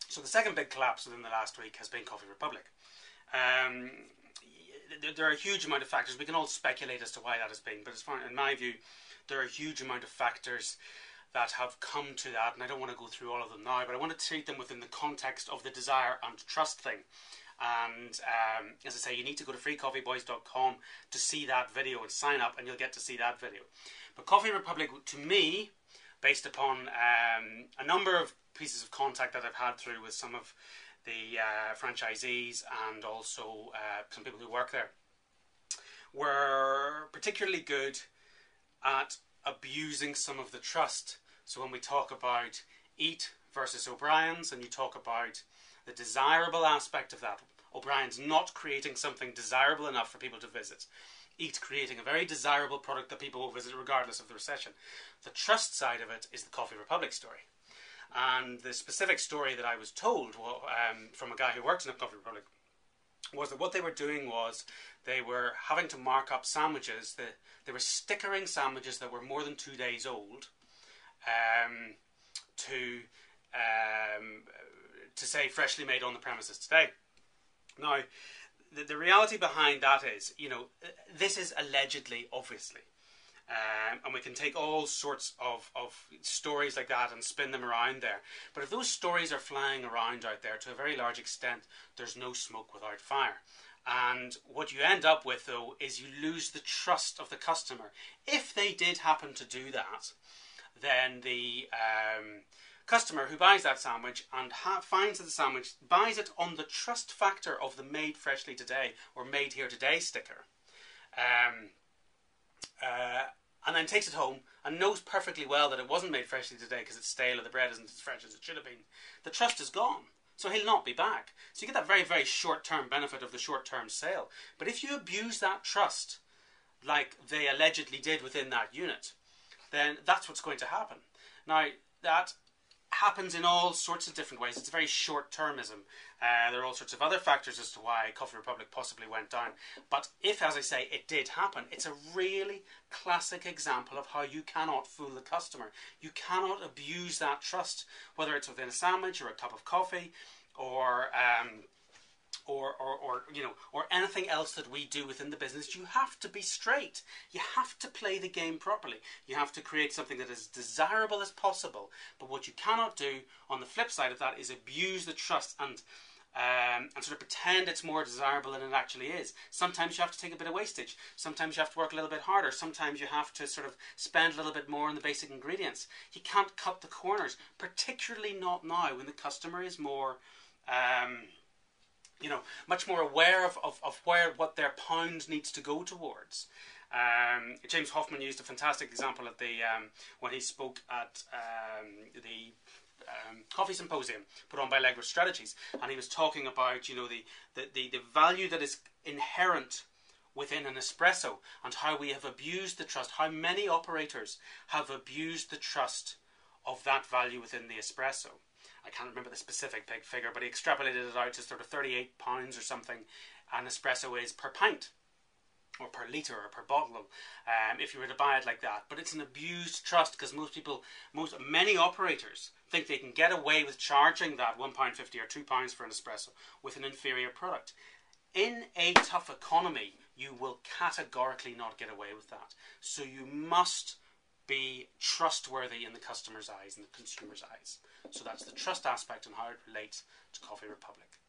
So the second big collapse within the last week has been Coffee Republic. There are a huge amount of factors. We can all speculate as to why that has been, but as far, in my view, there are a huge amount of factors that have come to that, and I don't want to go through all of them now, but I want to treat them within the context of the desire and trust thing. And as I say, you need to go to freecoffeeboys.com to see that video and sign up, and you'll get to see that video. But Coffee Republic, to me, based upon a number of pieces of contact that I've had through with some of the franchisees and also some people who work there, were particularly good at abusing some of the trust. So when we talk about Eat versus O'Brien's, and you talk about the desirable aspect of that, O'Brien's not creating something desirable enough for people to visit, Eat creating a very desirable product that people will visit regardless of the recession. The trust side of it is the Coffee Republic story. And the specific story that I was told from a guy who works in a Coffee Republic was that what they were doing was they were having to mark up sandwiches. They were stickering sandwiches that were more than 2 days old to say freshly made on the premises today. Now, the reality behind that is, you know, this is allegedly, obviously. And we can take all sorts of stories like that and spin them around there. But if those stories are flying around out there, to a very large extent, there's no smoke without fire. And what you end up with, though, is you lose the trust of the customer. If they did happen to do that, then the customer who buys that sandwich and finds that the sandwich, buys it on the trust factor of the made freshly today or made here today sticker, and then takes it home and knows perfectly well that it wasn't made freshly today because it's stale or the bread isn't as fresh as it should have been, the trust is gone. So he'll not be back. So you get that very, very short-term benefit of the short-term sale. But if you abuse that trust, like they allegedly did within that unit, then that's what's going to happen. Now, that happens in all sorts of different ways. It's very short-termism. There are all sorts of other factors as to why Coffee Republic possibly went down. But if, as I say, it did happen, it's a really classic example of how you cannot fool the customer. You cannot abuse that trust, whether it's within a sandwich or a cup of coffee or anything else that we do within the business. You have to be straight. You have to play the game properly. You have to create something that is as desirable as possible. But what you cannot do on the flip side of that is abuse the trust and sort of pretend it's more desirable than it actually is. Sometimes you have to take a bit of wastage. Sometimes you have to work a little bit harder. Sometimes you have to sort of spend a little bit more on the basic ingredients. You can't cut the corners, particularly not now when the customer is more much more aware of what their pound needs to go towards. James Hoffman used a fantastic example at the when he spoke at the coffee symposium put on by Allegra Strategies, and he was talking about the value that is inherent within an espresso and how we have abused the trust, how many operators have abused the trust of that value within the espresso. I can't remember the specific big figure, but he extrapolated it out to sort of £38 or something an espresso is per pint, or per litre, or per bottle, if you were to buy it like that. But it's an abused trust because many operators think they can get away with charging that £1.50 or £2 for an espresso with an inferior product. In a tough economy, you will categorically not get away with that. So you must be trustworthy in the customer's eyes and the consumer's eyes. So that's the trust aspect and how it relates to Coffee Republic.